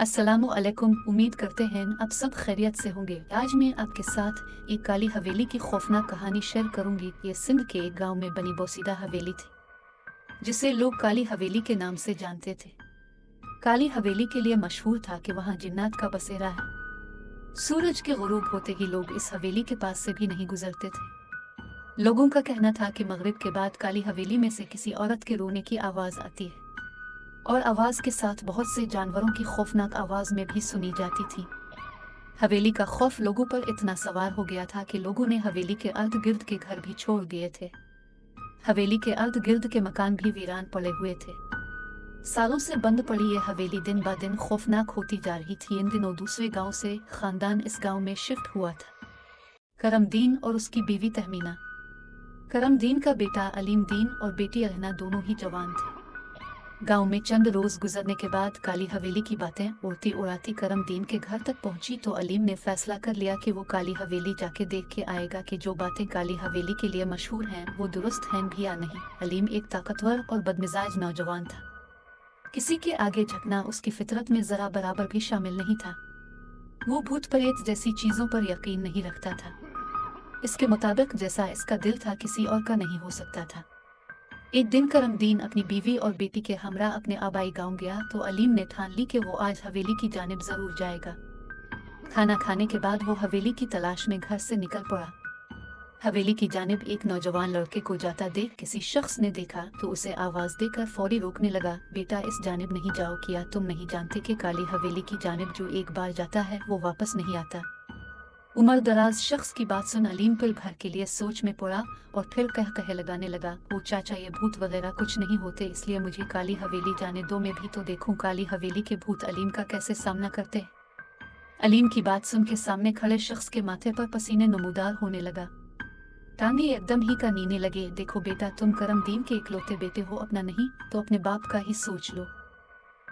अस्सलामु अलैकुम। उम्मीद करते हैं आप सब खैरियत से होंगे। आज मैं आपके साथ एक काली हवेली की खौफनाक कहानी शेयर करूंगी। ये सिंध के एक गांव में बनी बोसीदा हवेली थी, जिसे लोग काली हवेली के नाम से जानते थे। काली हवेली के लिए मशहूर था कि वहां जिन्नात का बसेरा है। सूरज के गुरूब होते ही लोग इस हवेली के पास से भी नहीं गुजरते थे। लोगों का कहना था कि मगरिब के बाद काली हवेली में से किसी औरत के रोने की आवाज आती है, और आवाज के साथ बहुत से जानवरों की खौफनाक आवाज में भी सुनी जाती थी। हवेली का खौफ लोगों पर इतना सवार हो गया था कि लोगों ने हवेली के अर्द गिर्द के घर भी छोड़ दिए थे। हवेली के अर्द गिर्द के मकान भी वीरान पड़े हुए थे। सालों से बंद पड़ी ये हवेली दिन ब दिन खौफनाक होती जा रही थी। इन दिनों दूसरे गांव से खानदान इस गांव में शिफ्ट हुआ था। करमदीन और उसकी बीवी तहमीना। करमदीन का बेटा अलीमदीन और बेटी अहना दोनों ही जवान थे। गांव में चंद रोज गुजरने के बाद काली हवेली की बातें उड़ती उड़ाती करमदीन के घर तक पहुंची तो अलीम ने फैसला कर लिया कि वो काली हवेली जाके देख के आएगा कि जो बातें काली हवेली के लिए मशहूर हैं वो दुरुस्त हैं भी या नहीं। अलीम एक ताकतवर और बदमिजाज नौजवान था। किसी के आगे झुकना उसकी फितरत में जरा बराबर भी शामिल नहीं था। वो भूत प्रेत जैसी चीजों पर यकीन नहीं रखता था। इसके मुताबिक जैसा इसका दिल था किसी और का नहीं हो सकता था। एक दिन करमदीन अपनी बीवी और बेटी के हमरा अपने आबाई गांव गया तो अलीम ने ठान ली कि वो आज हवेली की जानिब जरूर जाएगा। खाना खाने के बाद वो हवेली की तलाश में घर से निकल पड़ा। हवेली की जानिब एक नौजवान लड़के को जाता देख किसी शख्स ने देखा तो उसे आवाज देकर फौरी रोकने लगा। बेटा, इस जानिब नहीं जाओ। किया तुम नहीं जानते कि काली हवेली की जानिब जो एक बार जाता है वो वापस नहीं आता। उम्र दराज शख्स की बात सुन अलीम पल भर के लिए सोच में पड़ा और फिर कह लगाने लगा, वो चाचा, ये भूत वगैरह कुछ नहीं होते, इसलिए मुझे काली हवेली जाने दो, मैं भी तो देखूं काली हवेली के भूत अलीम का कैसे सामना करते। अलीम की बात सुन के सामने खड़े शख्स के माथे पर पसीने नमूदार होने लगा। टांगे एकदम ही कानीने लगे। देखो बेटा, तुम करमदीन के इकलौते बेटे हो, अपना नहीं तो अपने बाप का ही सोच लो।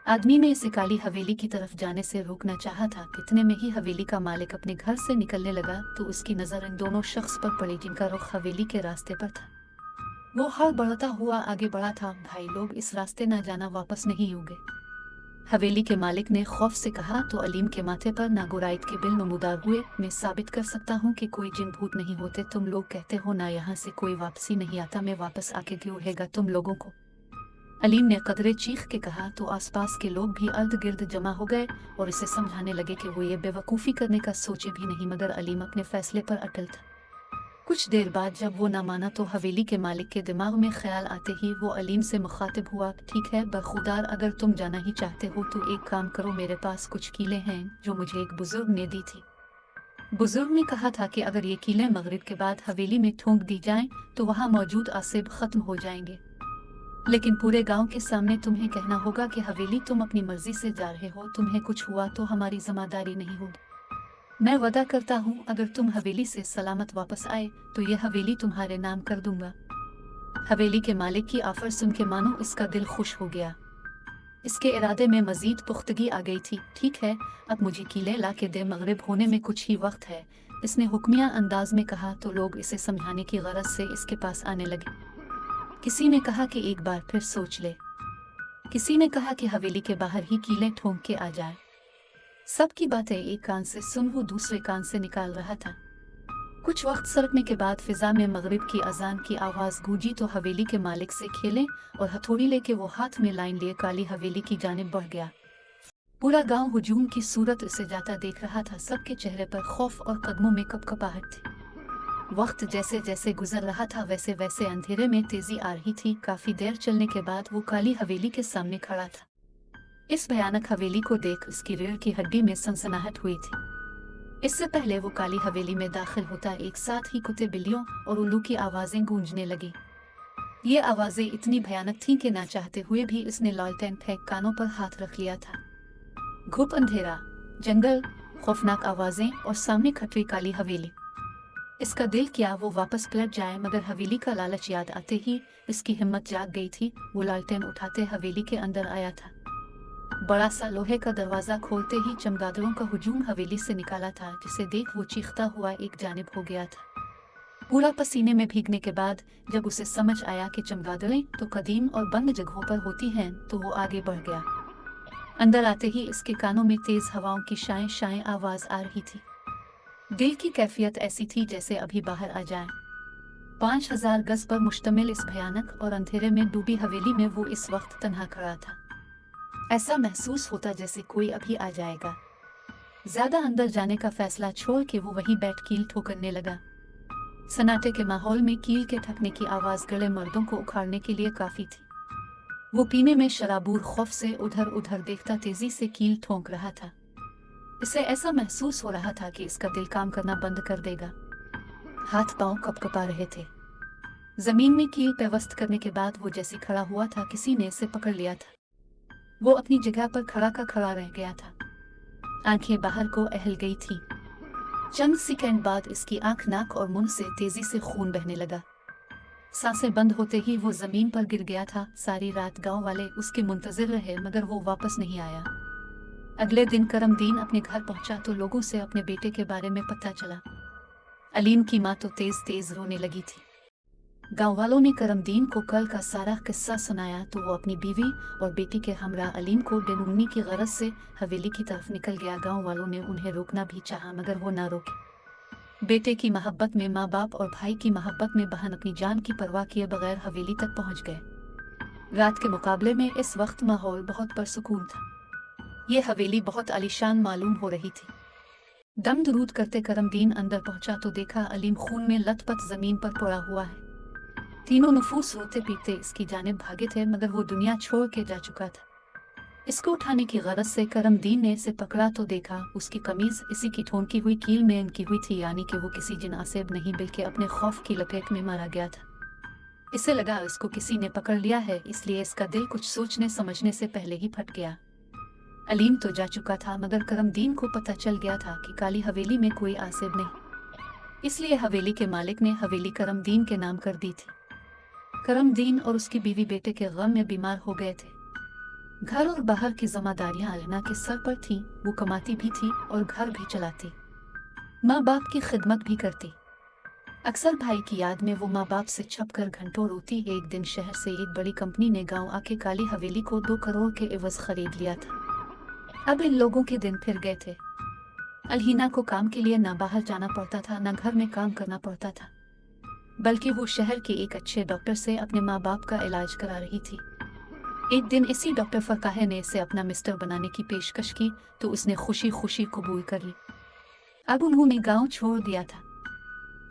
आदमी ने इसे काली हवेली की तरफ जाने से रोकना चाहा था। इतने में ही हवेली का मालिक अपने घर से निकलने लगा तो उसकी नजर इन दोनों शख्स पर पड़ी जिनका रुख हवेली के रास्ते पर था। वो हर बढ़ता हुआ आगे बढ़ा था। भाई लोग, इस रास्ते ना जाना, वापस नहीं होंगे। हवेली के मालिक ने खौफ से कहा तो अलीम के माथे पर नागुराइत के बिल नमूदार हुए। मैं साबित कर सकता हूँ कि कोई जिन भूत नहीं होते। तुम लोग कहते हो ना यहाँ से कोई वापसी नहीं आता, मैं वापस आके क्यों रहेगा तुम लोगों को। अलीम ने कदरे चीख के कहा तो आसपास के लोग भी अर्द गिर्द जमा हो गए और इसे समझाने लगे कि वो ये बेवकूफ़ी करने का सोचे भी नहीं, मगर अलीम अपने फैसले पर अटल था। कुछ देर बाद जब वो ना माना तो हवेली के मालिक के दिमाग में ख्याल आते ही वो अलीम से मुखातिब हुआ, ठीक है बरखुदार, अगर तुम जाना ही चाहते हो तो एक काम करो, मेरे पास कुछ कीलें हैं जो मुझे एक बुजुर्ग ने दी थी। बुजुर्ग ने कहा था कि अगर ये कीलें मगरिब के बाद हवेली में ठोंक दी जाएं तो वहाँ मौजूद आसिब खत्म हो जाएंगे, लेकिन पूरे गांव के सामने तुम्हें कहना होगा कि हवेली तुम अपनी मर्जी से जा रहे हो, तुम्हें कुछ हुआ तो हमारी जिम्मेदारी नहीं होगी। मैं वादा करता हूँ अगर तुम हवेली से सलामत वापस आए तो यह हवेली तुम्हारे नाम कर दूंगा। हवेली के मालिक की ऑफर सुन के मानो इसका दिल खुश हो गया। इसके इरादे में मजीद पुख्तगी आ गई थी। ठीक है, अब मुझे कीले ला के दे, मगरिब होने में कुछ ही वक्त है, इसने हुक्मिया अंदाज में कहा तो लोग इसे समझाने की गरज से इसके पास आने लगे। किसी ने कहा कि एक बार फिर सोच ले, किसी ने कहा कि हवेली के बाहर ही कीलें ठोंक के आ जाए। सबकी बातें एक कान से सुन वो दूसरे कान से निकाल रहा था। कुछ वक्त सरकने के बाद फिजा में मगरिब की अजान की आवाज गूंजी तो हवेली के मालिक से खेले और हथौड़ी लेके वो हाथ में लाइन लिए काली हवेली की जानिब बढ़ गया। पूरा गांव हुजूम की सूरत उसे जाता देख रहा था। सबके चेहरे पर खौफ और कदमों में कपकपाहट थी। वक्त जैसे जैसे गुजर रहा था वैसे वैसे अंधेरे में तेजी आ रही थी। काफी देर चलने के बाद वो काली हवेली के सामने खड़ा था। इस भयानक हवेली को देख उसकी रीढ़ की हड्डी में सनसनाहट हुई थी। इससे पहले वो काली हवेली में दाखिल होता एक साथ ही कुत्ते, बिल्लियों और उल्लू की आवाजें गूंजने लगी। ये आवाजें इतनी भयानक थीं कि ना चाहते हुए भी इसने लालटेन फेंक कानों पर हाथ रख लिया था। घुप अंधेरा, जंगल, खौफनाक आवाजें और सामने खटरी काली हवेली। इसका दिल किया वो वापस पलट जाए, मगर हवेली का लालच याद आते ही इसकी हिम्मत जाग गई थी। वो लालटेन उठाते हवेली के अंदर आया था। बड़ा सा लोहे का दरवाजा खोलते ही चमगादड़ों का हुजूम हवेली से निकाला था, जिसे देख वो चीखता हुआ एक जानिब हो गया था। पूरा पसीने में भीगने के बाद जब उसे समझ आया कि चमगादड़ें तो कदीम और बंद जगहों पर होती हैं तो वो आगे बढ़ गया। अंदर आते ही इसके कानों में तेज हवाओं की शाएं शाएं आवाज आ रही थी। दिल की कैफियत ऐसी थी जैसे अभी बाहर आ जाए। 5000 गज पर मुश्तमिल इस भयानक और अंधेरे में डूबी हवेली में वो इस वक्त तन्हा खड़ा था। ऐसा महसूस होता जैसे कोई अभी आ जाएगा। ज्यादा अंदर जाने का फैसला छोड़ के वो वहीं बैठ कील ठोकरने लगा। सन्नाटे के माहौल में कील के ठकने की आवाज गले मर्दों को उखाड़ने के लिए काफी थी। वो पीने में शराबूर खौफ से उधर उधर देखता तेजी से कील ठोंक रहा था। इसे ऐसा महसूस हो रहा था कि इसका दिल काम करना बंद कर देगा। हाथ पांव कपकपा रहे थे। जमीन में कील पेवस्त करने के बाद वो जैसे खड़ा हुआ था किसी ने इसे पकड़ लिया था। वो अपनी जगह पर खड़ा का खड़ा रह गया था। आंखें बाहर को अहल गई थी। चंद सेकंड बाद इसकी आंख, नाक और मुंह से तेजी से खून बहने लगा। सांसें बंद होते ही वो जमीन पर गिर गया था। सारी रात गांव वाले उसके मुंतजिर रहे मगर वो वापस नहीं आया। अगले दिन करमदीन अपने घर पहुंचा तो लोगों से अपने बेटे के बारे में पता चला। अलीम की मां तो तेज तेज रोने लगी थी। गांव वालों ने करमदीन को कल का सारा किस्सा सुनाया तो वो अपनी बीवी और बेटी के हमरा अलीम को डेनूनी की गरज से हवेली की तरफ निकल गया। गांव वालों ने उन्हें रोकना भी चाहा मगर वो ना रोके। बेटे की मोहब्बत में माँ बाप और भाई की मोहब्बत में बहन अपनी जान की परवाह किए बगैर हवेली तक पहुंच गए। रात के मुकाबले में इस वक्त माहौल बहुत परसुकून था। ये हवेली बहुत आलीशान मालूम हो रही थी। दम दरूद करते करमदीन अंदर पहुंचा तो देखा अलीम खून में लथपथ जमीन पर पड़ा हुआ है। तीनों नफूस रोते पीते इसकी जानिब भागे थे मगर वो दुनिया छोड़ के जा चुका था। इसको उठाने की गरज से करमदीन ने इसे पकड़ा तो देखा उसकी कमीज इसी की ठोंकी हुई कील में इनकी हुई थी, यानी कि वो किसी जिनासेब नहीं बल्कि अपने खौफ की लपेट में मारा गया था। इसे लगा इसको किसी ने पकड़ लिया है, इसलिए इसका दिल कुछ सोचने समझने से पहले ही फट गया। अलीम तो जा चुका था मगर करमदीन को पता चल गया था कि काली हवेली में कोई आसेब नहीं, इसलिए हवेली के मालिक ने हवेली करमदीन के नाम कर दी थी। करमदीन और उसकी बीवी बेटे के गम में बीमार हो गए थे। घर और बाहर की जिम्मेदारियां अलना के सर पर थी। वो कमाती भी थी और घर भी चलाती, माँ बाप की खिदमत भी करती। अक्सर भाई की याद में वो माँ बाप से छपकर घंटों रोती। एक दिन शहर से एक बड़ी कंपनी ने गांव आके काली हवेली को 2 करोड़ के एवज खरीद लिया था। अब इन लोगों के दिन फिर गए थे। अलहीना को काम के लिए ना बाहर जाना पड़ता था ना घर में काम करना पड़ता था, बल्कि वो शहर के एक अच्छे डॉक्टर से अपने माँ बाप का इलाज करा रही थी। एक दिन इसी डॉक्टर फरकाहे ने इसे अपना मिस्टर बनाने की पेशकश की तो उसने खुशी खुशी कबूल कर ली। अब उन्होंने गांव छोड़ दिया था।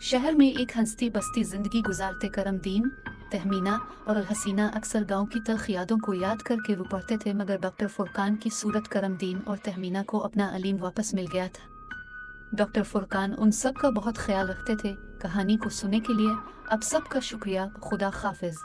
शहर में एक हंसती बसती जिंदगी गुजारते करमदीन, तहमीना और हसीना अक्सर गांव की तल्ख यादों को याद करके रो पड़ते थे मगर डॉक्टर फुरकान की सूरत करमदीन और तहमीना को अपना अलीम वापस मिल गया था। डॉक्टर फुरकान उन सब का बहुत ख्याल रखते थे। कहानी को सुनने के लिए अब सबका शुक्रिया। खुदा हाफिज।